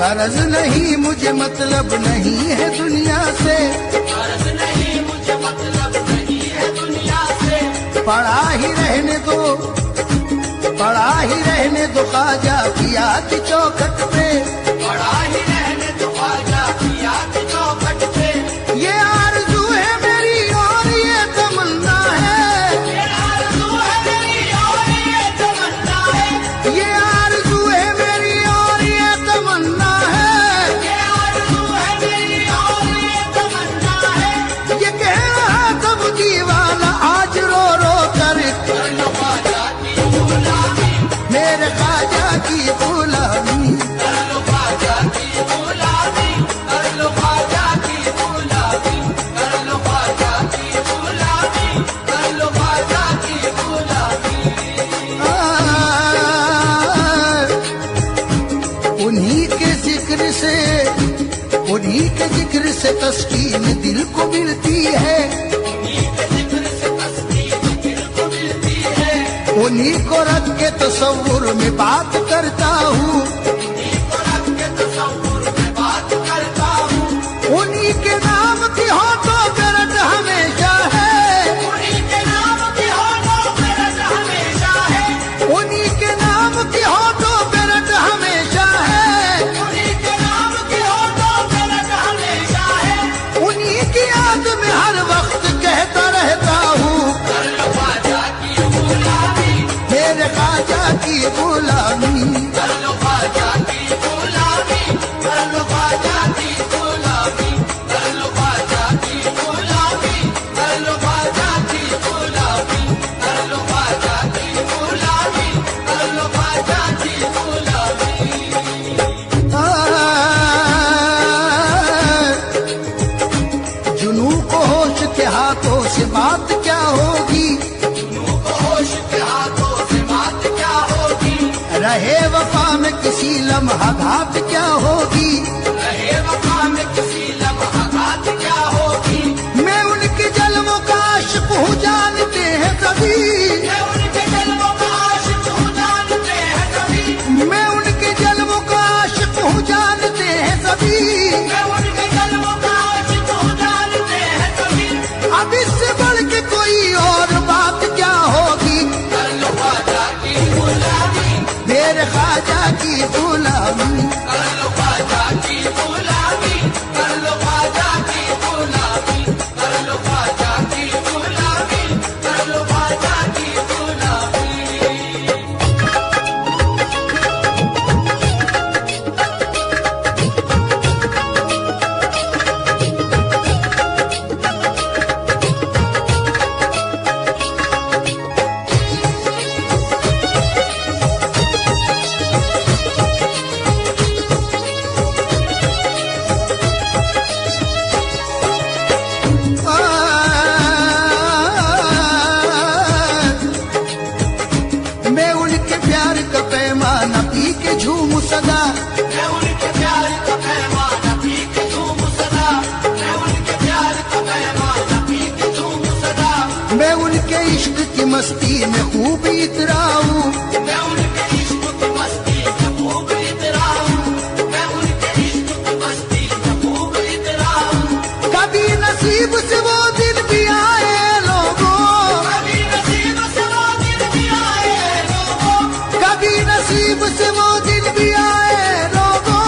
गरज नहीं मुझे मतलब नहीं है दुनिया से, गरज नहीं मुझे मतलब नहीं है दुनिया से। पड़ा ही रहने दो, पड़ा ही रहने दो ख्वाजा पिया की चौखट पे, पड़ा ही रहने दो ख्वाजा पिया की चौखट पे। ये आरज़ू है मेरी और ये तमन्ना है, ये आरज़ू है मेरी और ये तमन्ना है। ये आरज़ू है मेरी और ये तमन्ना है, ये आरज़ू है मेरी और ये तमन्ना है। ये कह रहा सब दीवाना आज रो रो कर, कर लो ख्वाजा की गुलामी, मेरे ख्वाजा की गुलामी, कर लो ख्वाजा की गुलामी, कर लो ख्वाजा की गुलामी, कर लो ख्वाजा की गुलामी, कर लो ख्वाजा की गुलामी। उन्हीं के जिक्र से, उन्हीं के जिक्र से तस्कीन दिल को मिलती है, उन्हीं के जिक्र से तस्कीन दिल को मिलती है। उन्हीं को रख के तसव्वुर में बात करता हूँ, उन्हीं को रख के तसव्वुर में बात करता हूँ। उन्हीं के नाम की हो तो गरज हमेशा है, उन्हीं के नाम की हो तो गरज हमेशा है। उन्हीं के नाम की हो तो गरज हमेशा है, उन्हीं के नाम की हो तो गरज हमेशा है। उन्हीं की याद में हर वक्त कहता रहता हूँ, कर लो ख्वाजा की गुलामी, मेरे ख्वाजा की गुलामी, कर लो ख्वाजा की गुलामी, कर लो ख्वाजा की गुलामी, कर लो ख्वाजा की गुलामी, कर लो ख्वाजा की गुलामी, कर लो ख्वाजा की गुलामी, कर लो ख्वाजा की गुलामी। जुनू को होश के हाथों से बात क्या होगी, जुनू को होश के हाथों से बात क्या होगी, रहे वफा में किसी लम्हा घात क्या होगी, रहे वफा में किसी लम्हा घात क्या होगी। मैं उनके जलवों का आशिक हूँ जानते हैं सभी, मैं उनके जलवों का आशिक हूँ जानते हैं सभी, मैं उनके जलवों का आशिक हूँ जानते हैं सभी, मैं उनके जलवों का आशिक हूँ जानते हैं सभी। अब इससे बढ़ के कोई और बात क्या होगी, कर लो ख्वाजा की गुलामी, मेरे ख्वाजा की गुलामी, कर लो ख्वाजा की गुलामी, कर लो ख्वाजा की गुलामी, कर लो ख्वाजा की गुलामी, कर लो ख्वाजा की गुलामी। मैं उनके प्यार का पैमाना पी के झूम सदा, मैं उनके प्यार का पैमाना पी के झूम सदा, मैं उनके प्यार का पैमाना पी के झूम सदा। मैं उनके इश्क की मस्ती में खूब इतरा हूँ, मैं उनके इश्क की मस्ती में खूब इतरा हूँ, मैं उनके इश्क की मस्ती में खूब इतरा हूँ। कभी नसीब से वो दिन भी आए लोगों, कभी नसीब से वो दिन भी आए लोगों, कभी नसीब से वो दिन भी आए लोगों,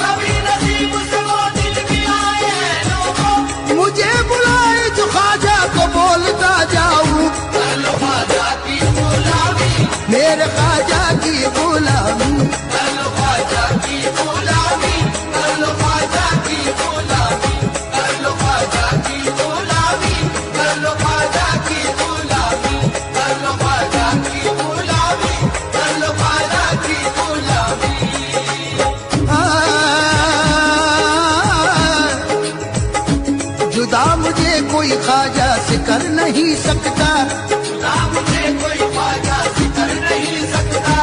कभी नसीब से वो दिन भी आए लोगों। मुझे बुलाए जो ख्वाजा को बोलता जाऊं, कर लो ख्वाजा की गुलामी, मेरे ख्वाजा की गुलामी, कर लो ख्वाजा की गुलामी, कर लो ख्वाजा की गुलामी, कर लो ख्वाजा की गुलामी, कर लो ख्वाजा की गुलामी, कर लो ख्वाजा की गुलामी, कर लो ख्वाजा की गुलामी। जुदा मुझे कोई ख्वाजा से कर नहीं सकता, खुदा मुझे कोई ख्वाजा से कर नहीं सकता,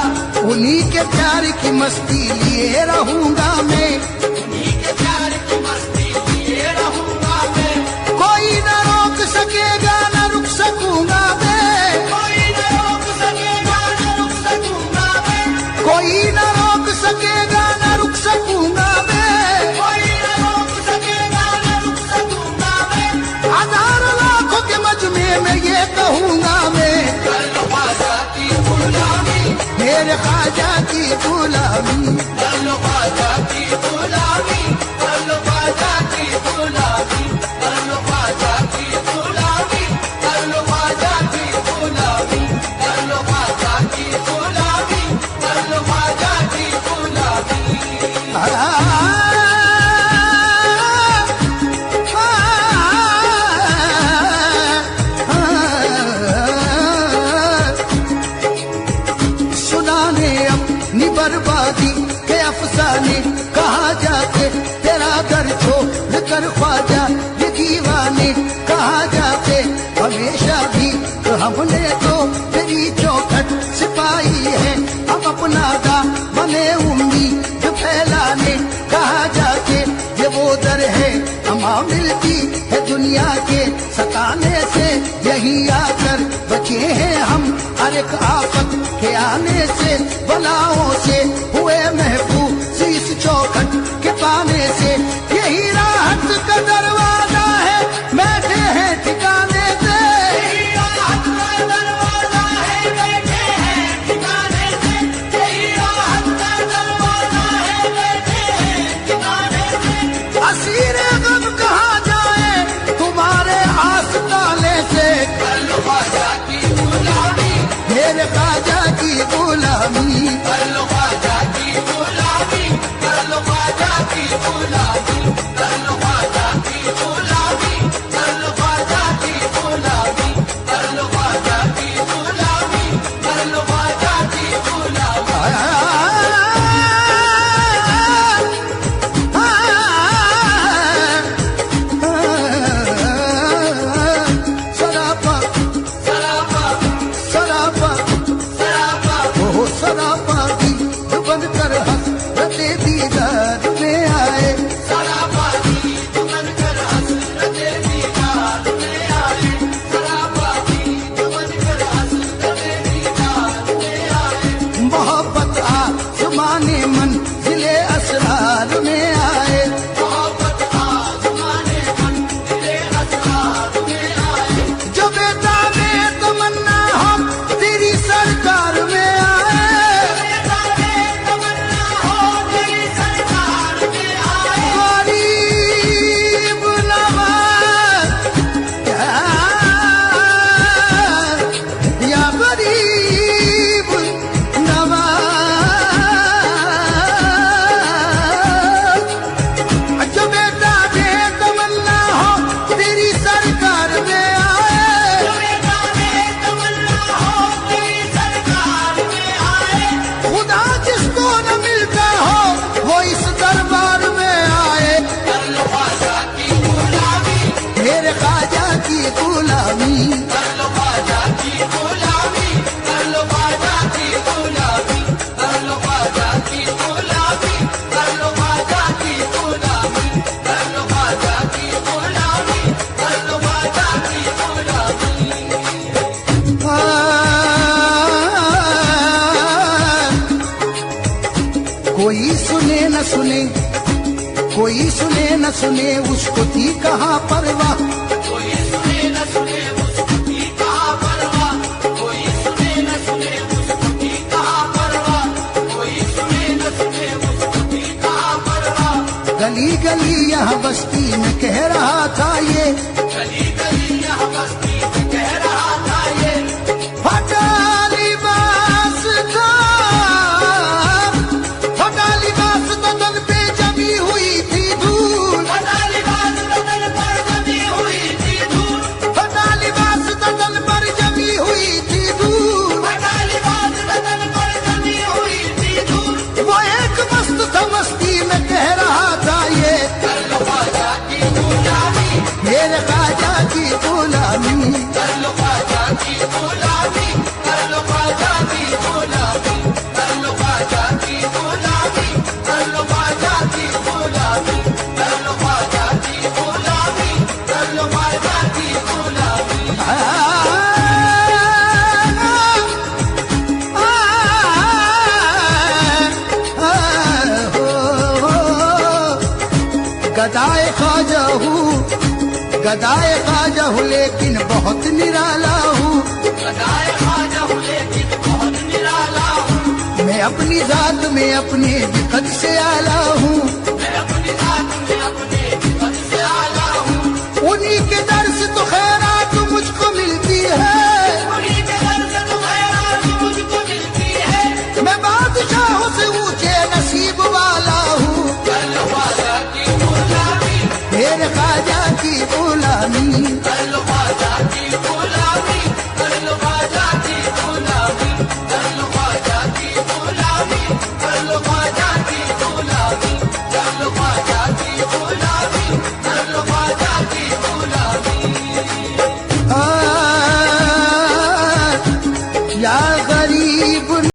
उन्हीं के प्यार की मस्ती लिए रहूंगा मैं, उन्हीं के प्यार की मस्ती लिए रहूंगा मैं। कोई न रोक सकेगा न रुक सकूंगा मैं, कोई न रोक सकेगा न रुक सकूंगा मैं, कोई न रोक सकेगा न रुक सकूंगा मेरे ख्वाजा की गुलामी, कर लो ख्वाजा की गुलामी, कर लो ख्वाजा की गुलामी, कर लो ख्वाजा की गुलामी, कर लो ख्वाजा की गुलामी, कर लो ख्वाजा की गुलामी, कर लो ख्वाजा की गुलामी। सुनाने अपनी बर्बादी के अफसाने, कहा जाके तेरा घर छोड़ कर ख्वाजा ये दीवाने, कहा जाके हमेशा भी हमने तो तेरी चौखट सिपाही है, हम अपना दामने उम्मीद फैलाने, कहा जाके ये वो दर है हमा मिलती है दुनिया के सताने से, यही आकर बचे हैं हम हर एक आफत के आने से, बलाओं से हुए महफूज इस चौखट के पाने से, यही राहत का दरवाजा है बैठे हैं ठिकाने से, यही राहत का दरवाजा है बैठे हैं ठिकाने से, यही राहत का दरवाजा है बैठे हैं ठिकाने से। असीर गम कहाँ जाए तुम्हारे आस्ताने से, कर लो ख्वाजा की गुलामी, मेरे ख्वाजा की गुलामी, कर लो ख्वाजा की गुलामी, कर लो ख्वाजा की गुलामी, कर लो ख्वाजा की गुलामी, कर लो ख्वाजा की गुलामी, कर लो ख्वाजा की गुलामी, कर लो ख्वाजा की गुलामी। सरापा सरापा सरापा सरापा ओ सरापा की बन कर हसरते दीदार में आए, सरापा की दुमन कर हसरते दीदार में आए, सरापा की दुमन कर हसरते दीदार में आए। मोहब्बत आसमाने मंजिले असरार में आए, मोहब्बत आसमाने मंजिले असरार में आए। जो बेटा में तमन्ना हम तेरी सरकार में आए, सारे तमन्ना हो तेरी सरकार में आए। गरीब नवाज या गरीब नवाज, जो बेटा में तमन्ना हो तेरी सरकार में आए, बेटा में तमन्ना हो तेरी सरकार में आए। खुदा जिसको न मिलता हो वो इस दरबार में आए, कर लो ख्वाजा की गुलामी, मेरे ख्वाजा की गुलामी, कर लो ख्वाजा की गुलामी, कर लो ख्वाजा की गुलामी, कर लो ख्वाजा की गुलामी, कर लो ख्वाजा की गुलामी, कर लो ख्वाजा की गुलामी, कर लो ख्वाजा की गुलामी। कोई सुने न सुने, कोई सुने न सुने उसको थी कहाँ परवाह, कोई सुने न सुने उसको की कहाँ परवाह, कोई सुने न सुने उसको की कहाँ परवाह, कोई सुने न सुने उसको की कहाँ परवाह। गली गली यहाँ बस्ती में कह रहा था ये, गली गली यहाँ बस्ती में कह रहा था ये, फटा लिबास था, फटा लिबास बदन पे जमी हुई थी धूल, फटा लिबास बदन पर जमी हुई थी धूल, फटा लिबास बदन पर जमी हुई थी धूल, फटा लिबास बदन पर जमी हुई थी धूल। वो एक मस्त था मस्ती में कह रहा था ये, कर लो ख्वाजा की गुलामी, मेरे ख्वाजा की गुलामी, कर लो ख्वाजा की गुलामी, कर लो ख्वाजा की गुलामी, कर लो ख्वाजा की गुलामी, कर लो ख्वाजा की गुलामी, कर लो ख्वाजा की गुलामी, कर लो ख्वाजा की गुलामी। गदाए ख्वाजा हूँ, गदाए ख्वाजा हूँ लेकिन बहुत निराला हूँ, गदाए ख्वाजा हूँ लेकिन बहुत निराला हूँ, अपनी जात में अपने भी कद से आला हूँ। मैं अपनी जात में अपने